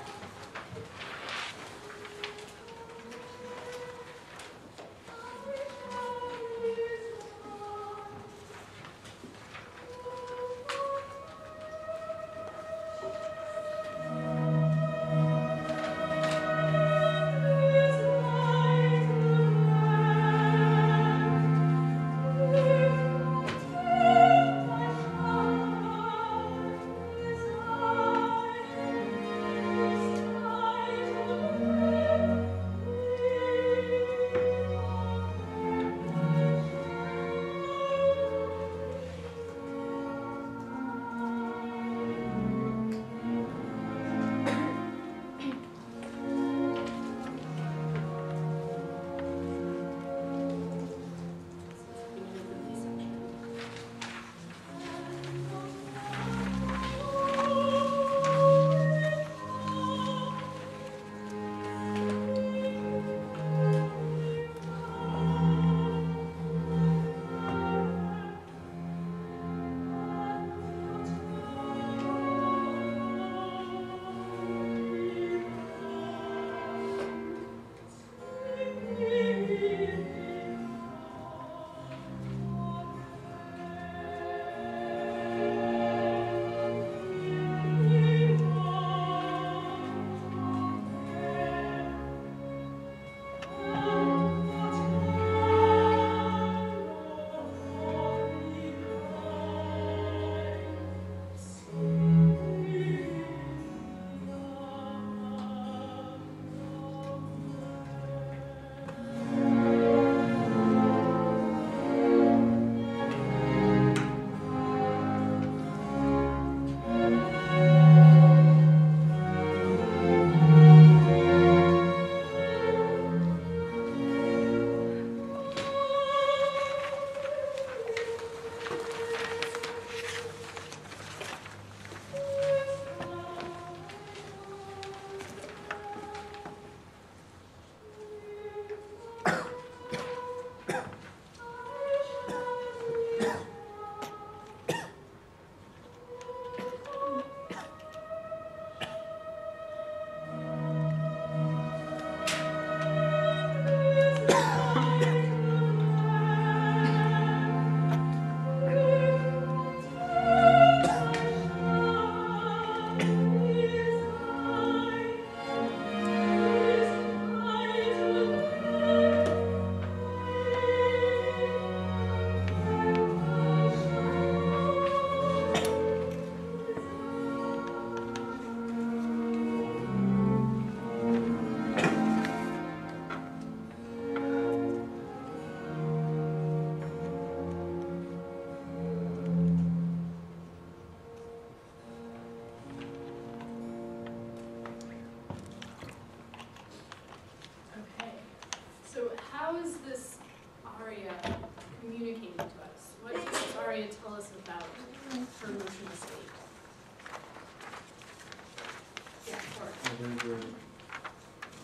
there's a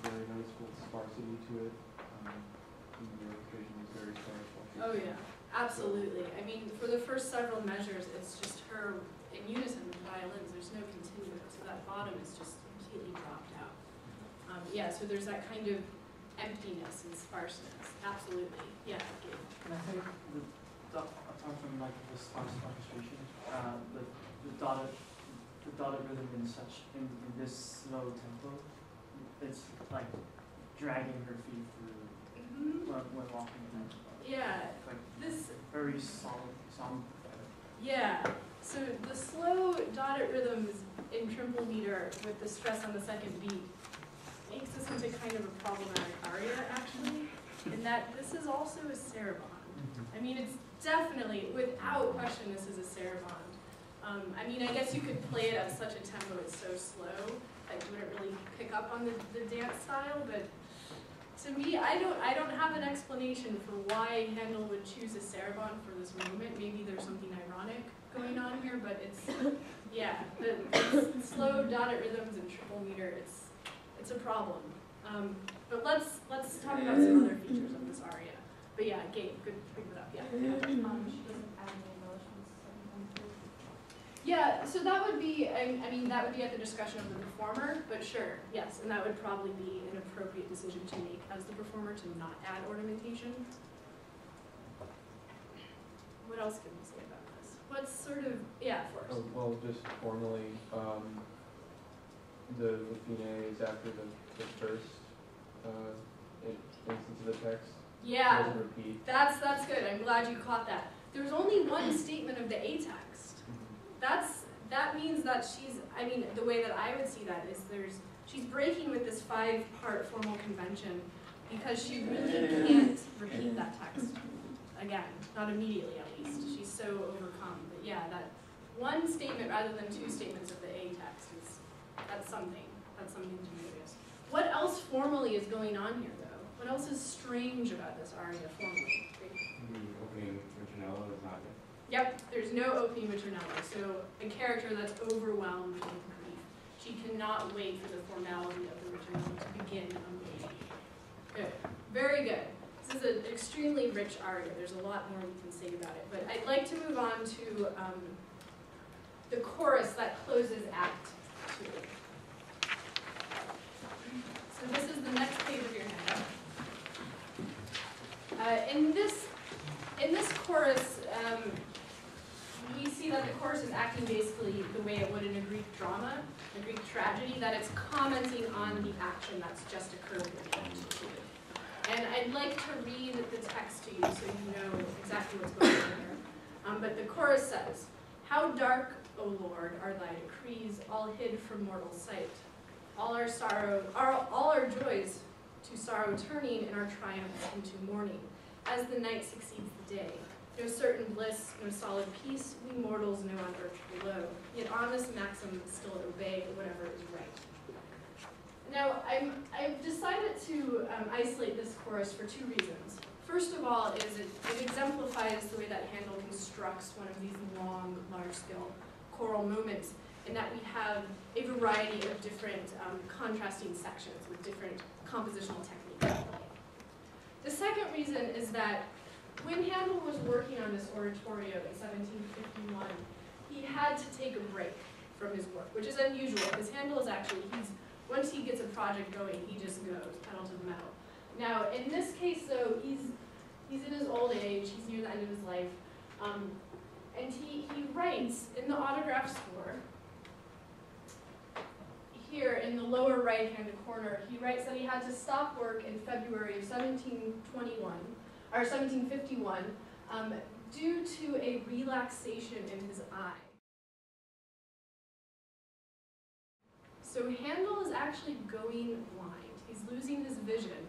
very noticeable sparsity to it. The orchestration is very sparse. Oh yeah, absolutely. I mean, for the first several measures, it's just her in unison with violins. There's no continuum, so that bottom is just completely dropped out. Yeah, so there's that kind of emptiness and sparseness. Absolutely. Yeah. Gabe. And I think apart from like the sparse orchestration, the dotted rhythm in this slow tempo, it's like dragging her feet through when walking down. Yeah. Like This. very solemn. Yeah. So the slow dotted rhythms in triple meter with the stress on the second beat makes this into kind of a problematic aria, actually, in that this is also a saraband. I mean, it's definitely, without question, this is a saraband. I mean, I guess you could play it at such a tempo, it's so slow, that you wouldn't really pick up on the dance style, but to me, I don't have an explanation for why Handel would choose a saraband for this moment. Maybe there's something ironic going on here, but it's, yeah, the slow dotted rhythms and triple meter, it's a problem. But let's talk about some other features of this aria. But yeah, Gabe, good to pick it up. Yeah. She doesn't add any embellishments. Yeah, so that would be, I mean, that would be at the discretion of the performer, but sure, yes, and that would probably be an appropriate decision to make as the performer to not add ornamentation. What else can we say about this? What's sort of, yeah, Forrest. Oh, well, just formally, the fine is after the first instance of the text. Yeah, Doesn't repeat. that's good. I'm glad you caught that. There's only one statement of the A text. That means that she's, I mean, the way that I would see that is she's breaking with this 5-part formal convention because she really can't repeat that text again, not immediately at least. She's so overcome. But yeah, that one statement rather than 2 statements of the A text that's something to notice. What else formally is going on here though? What else is strange about this aria formally? The opening ritornello is not there. Yep, there's no opening ritornello, so a character that's overwhelmed with grief. She cannot wait for the formality of the ritornello to begin immediately. Good, very good. This is an extremely rich aria. There's a lot more we can say about it, but I'd like to move on to the chorus that closes Act 2. So this is the next page of your handout. In this chorus, we see that the chorus is acting basically the way it would in a Greek drama, a Greek tragedy, that it's commenting on the action that's just occurred in Act 2. And I'd like to read the text to you so you know exactly what's going on here. But the chorus says, "How dark, O Lord, are thy decrees, all hid from mortal sight. All our joys to sorrow turning, and our triumphs into mourning, as the night succeeds the day. No certain bliss, no solid peace, we mortals know on earth below. Yet on this maxim still obey whatever is right." Now, I've decided to isolate this chorus for 2 reasons. First of all, is it exemplifies the way that Handel constructs one of these long, large-scale choral moments, in that we have a variety of different contrasting sections with different compositional techniques. The second reason is that when Handel was working on this oratorio in 1751, he had to take a break from his work, which is unusual because Handel is actually, once he gets a project going, he just goes pedal to the metal. Now, in this case, though, he's in his old age, he's near the end of his life, and he writes in the autograph score, here in the lower right-hand corner, he writes that he had to stop work in February of 1751, due to a relaxation in his eye. So Handel is actually going blind. He's losing his vision.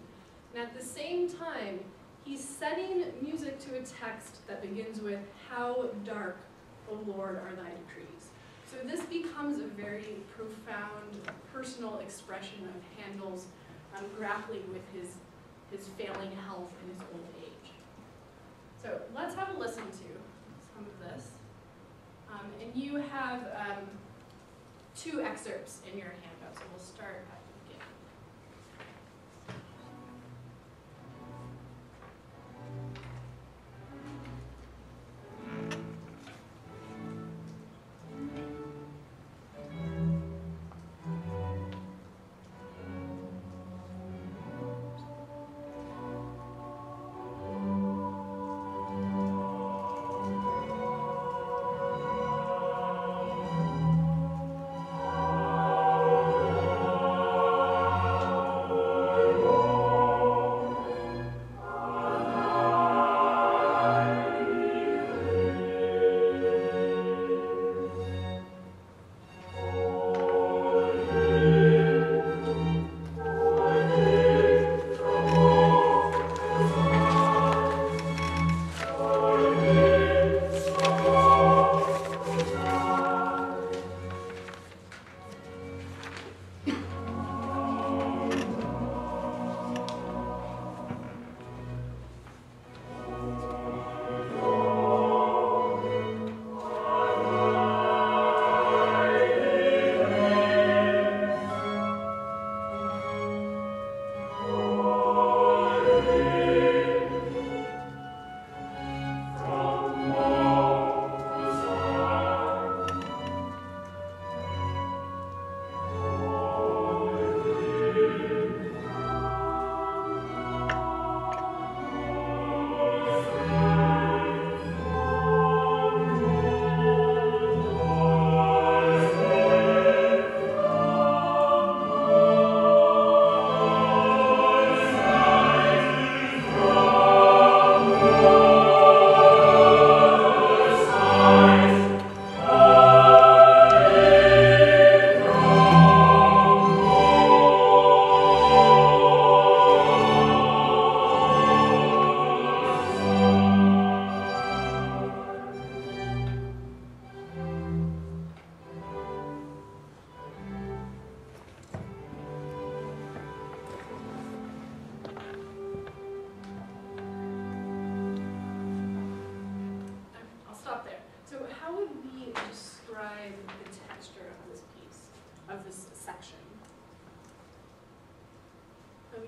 And at the same time, he's setting music to a text that begins with, "How dark, O Lord, are thy decrees." So this becomes a very profound personal expression of Handel's grappling with his failing health in his old age. So let's have a listen to some of this. And you have two excerpts in your handout, so we'll start at the beginning.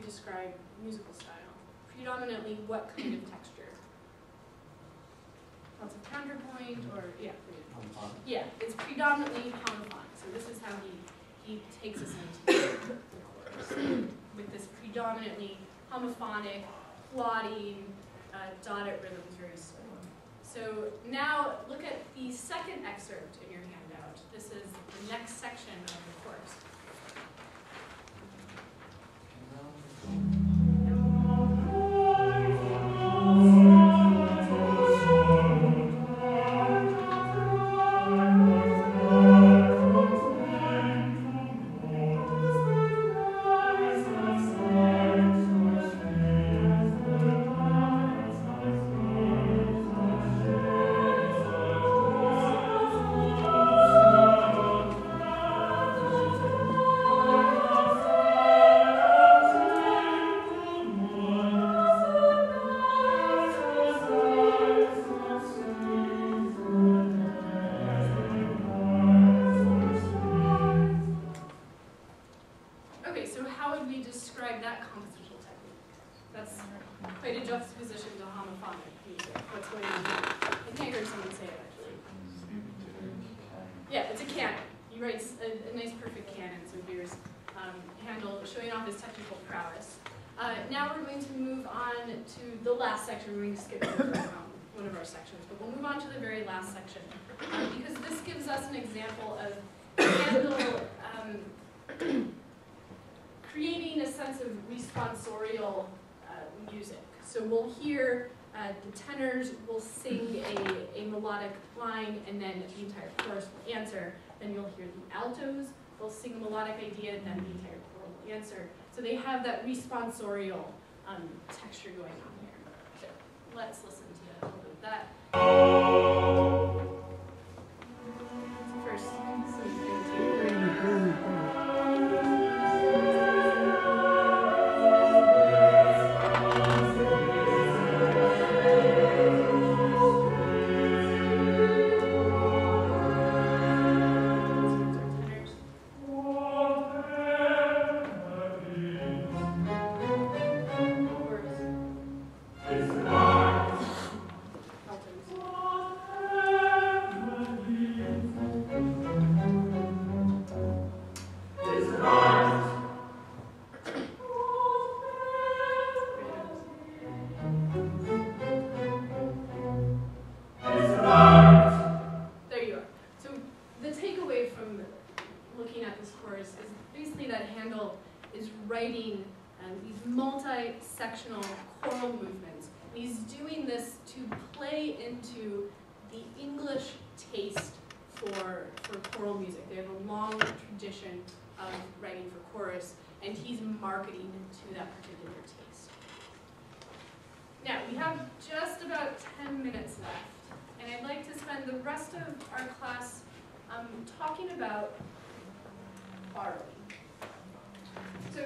Describe musical style. Predominantly, what kind of texture? Lots of counterpoint, or yeah, yeah, it's predominantly homophonic. So this is how he takes us into the chorus with this predominantly homophonic, plotting, dotted rhythms, very slow. So now look at the second excerpt in your handout. This is the next section of the course. Handel showing off his technical prowess. Now we're going to move on to the last section. We're going to skip over one of our sections, but we'll move on to the very last section because this gives us an example of Handel creating a sense of responsorial music. So we'll hear the tenors will sing a melodic line, and then the entire chorus will answer. Then you'll hear the altos. They'll sing a melodic idea, and then the entire choral will answer. So they have that responsorial texture going on here. So let's listen to a little bit of that. First, the takeaway from looking at this course is basically that Handel is writing these multi-sectional choral movements. And he's doing this to play into the English taste for choral music. They have a long tradition of writing for chorus, and he's marketing to that particular taste. Now, we have just about 10 minutes left, and I'd like to spend the rest of our class talking about borrowing. So,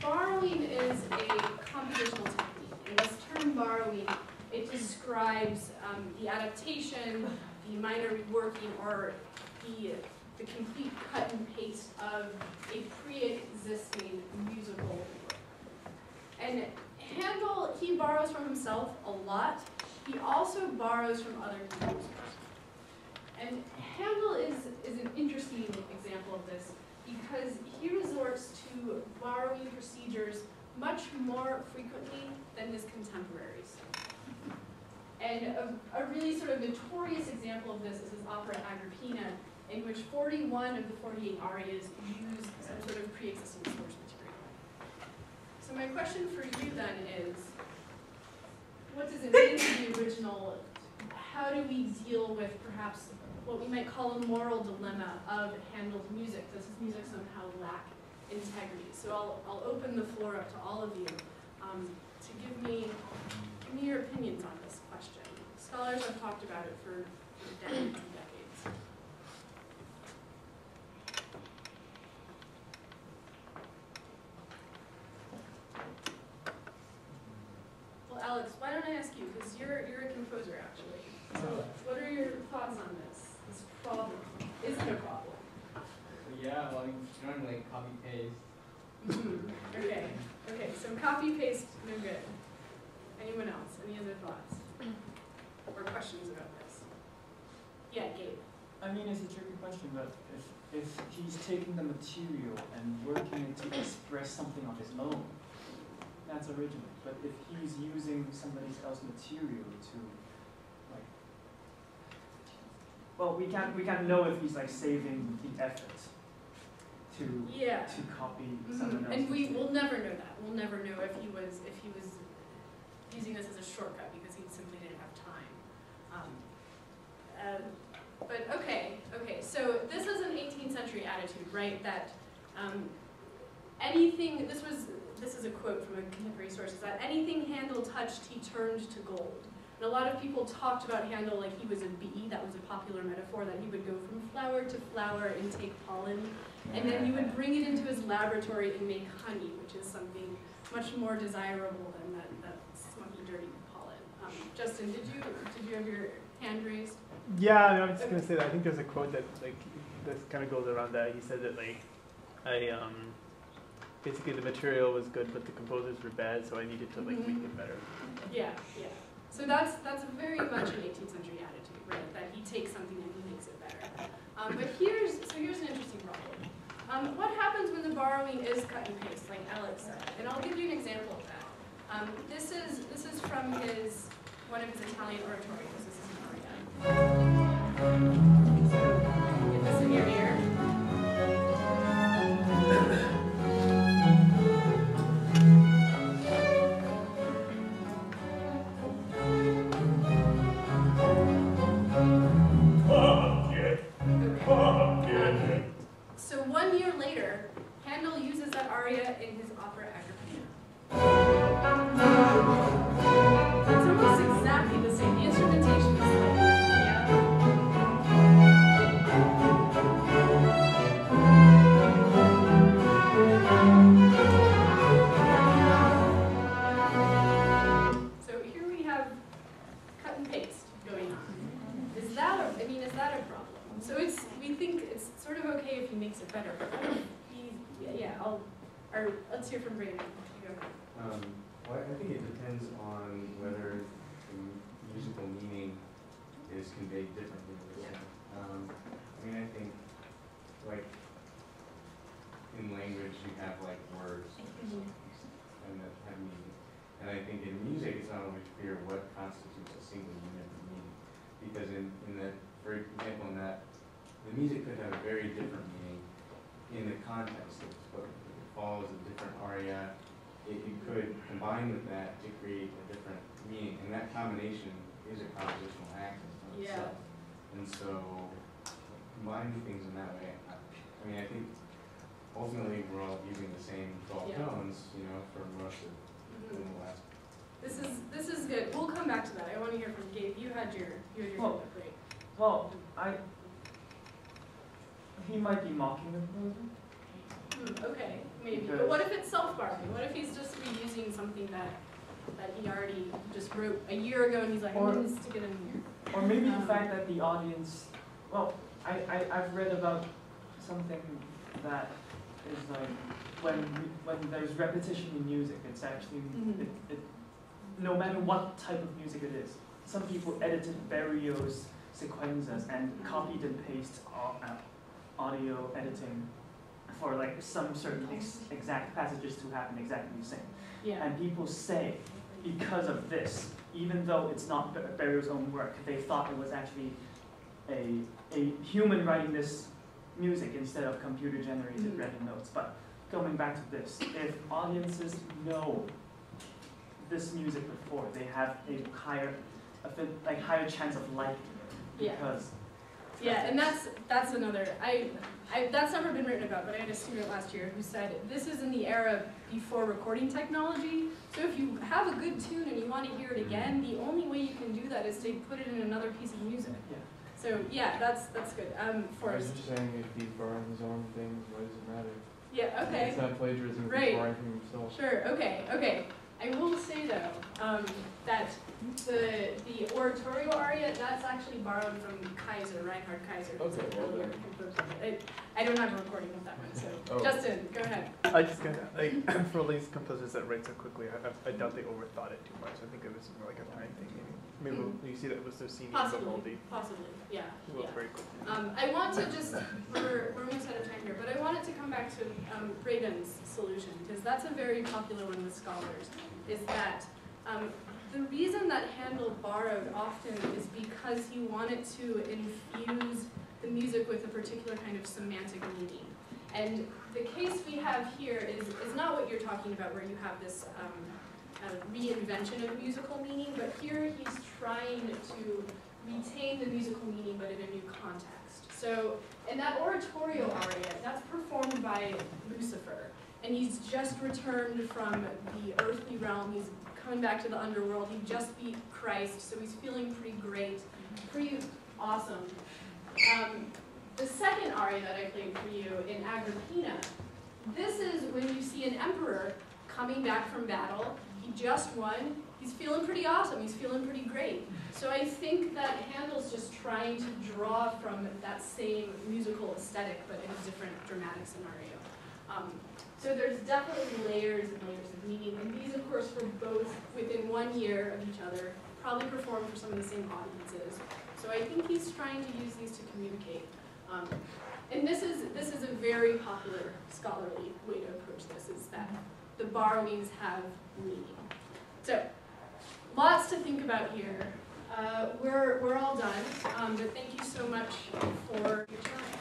borrowing is a compositional technique, and this term borrowing, it describes the adaptation, the minor reworking, or the complete cut and paste of a pre-existing musical work. And Handel, he borrows from himself a lot. He also borrows from other composers. And Handel is an interesting example of this because he resorts to borrowing procedures much more frequently than his contemporaries. And a really sort of notorious example of this is his opera Agrippina, in which 41 of the 48 arias use some sort of pre-existing source material. So my question for you then is, what does it mean to be original? How do we deal with perhaps what we might call a moral dilemma of Handel's music? Does his music somehow lack integrity? So I'll open the floor up to all of you to give me your opinions on this question. Scholars have talked about it for decades and decades. Well, Alex, why don't I ask you, because you're a composer actually. So what are your thoughts on this problem? Is it a problem? Yeah, well, you normally copy paste. Okay, so copy paste, no good. Anyone else? Any other thoughts? Or questions about this? Yeah, Gabe. I mean, it's a tricky question, but if he's taking the material and working it to express something of his own, that's original. But if he's using somebody else's material to, like, well, we can't know if he's like saving the effort to copy someone else's. And we material. will never know that. We'll never know if he was using this as a shortcut because he simply didn't have time. But okay. So this is an 18th century attitude, right? That anything. This is a quote from a contemporary source. Is that anything Handel touched, he turned to gold. And a lot of people talked about Handel like he was a bee. That was a popular metaphor, that he would go from flower to flower and take pollen, and then he would bring it into his laboratory and make honey, which is something much more desirable than that smoky, dirty pollen. Justin, did you have your hand raised? Yeah, no, I'm just gonna say that I think there's a quote that kind of goes around that. He said that basically the material was good, but the composers were bad, so I needed to make it better. Yeah. So that's very much an 18th century attitude, right? That he takes something and he makes it better. But here's an interesting problem. What happens when the borrowing is cut and paste, like Alex said? And I'll give you an example of that. This is from one of his Italian oratorios. This is an aria. So get this in your ear. So 1 year later, Handel uses that aria in his opera Agrippina. It's almost exactly the same. The instrumentation is like, So here we have cut and paste going on. Is that a problem? So we think it's sort of okay if he makes it better, but what if let's hear from Brandon. Well, I think it depends on whether the musical meaning is conveyed differently. I mean, I think, like, in language you have, like, words and that have meaning. And I think in music it's not always clear what constitutes a single unit of meaning. Because in that, for example, in that, the music could have a very different meaning in the context of the spoken. If it follows a different aria, it could combine with that to create a different meaning, and that combination is a compositional act in itself. And so, combining things in that way, I mean, I think ultimately we're all using the same 12 tones, you know, for most of the last. This is good. We'll come back to that. I want to hear from Gabe. You had your Well, great. Well, he might be mocking the composer. Okay, maybe. But what if it's self-borrowing? What if he's just reusing something that he already just wrote a year ago and he's like, I'm going to stick it in here? Or maybe the fact that the audience, well, I've read about something that is like, when there's repetition in music, it's actually, no matter what type of music it is, some people edited Berrios sequenzas and copied and pasted audio editing for like some certain exact passages to happen exactly the same. Yeah. And people say, because of this, even though it's not Berrios' own work, they thought it was actually a human writing this music instead of computer-generated random notes. But going back to this, if audiences know this music before, they have a higher chance of liking it because. Yeah, and that's another. That's never been written about, but I had a student last year who said this is in the era before recording technology. So if you have a good tune and you want to hear it again, the only way you can do that is to put it in another piece of music. Yeah. So yeah, that's good. Forrest. I was just saying if he's borrowing his own things, why does it matter? Yeah. Okay. It's not plagiarism. Right. He's borrowing from himself. Sure. Okay. I will say though that the oratorio aria, that's actually borrowed from Reinhard Kaiser. Who's an earlier composer. I don't have a recording of that one, so Justin, go ahead. I just kind of, for all these composers that write so quickly, I doubt they overthought it too much. I think it was more like a time thing. Maybe you see that it was the scene in Vivaldi. Possibly, yeah. Very quickly. I want to just, we're almost out of time here, but I wanted to come back to Braden's solution, because that's a very popular one with scholars, is that the reason that Handel borrowed often is because he wanted to infuse the music with a particular kind of semantic meaning. And the case we have here is not what you're talking about, where you have this reinvention of musical meaning, but here he's trying to retain the musical meaning but in a new context. So in that oratorio aria, that's performed by Lucifer, and he's just returned from the earthly realm. He's coming back to the underworld. He just beat Christ, so he's feeling pretty great, pretty awesome. The second aria that I played for you in Agrippina, this is when you see an emperor coming back from battle. He just won. He's feeling pretty awesome. He's feeling pretty great. So I think that Handel's just trying to draw from that same musical aesthetic, but in a different dramatic scenario. So there's definitely layers and layers of meaning, and these, of course, were both within 1 year of each other, probably performed for some of the same audiences. So I think he's trying to use these to communicate. And this is a very popular scholarly way to approach this, is that the borrowings have meaning. So, lots to think about here. We're all done, but thank you so much for your time.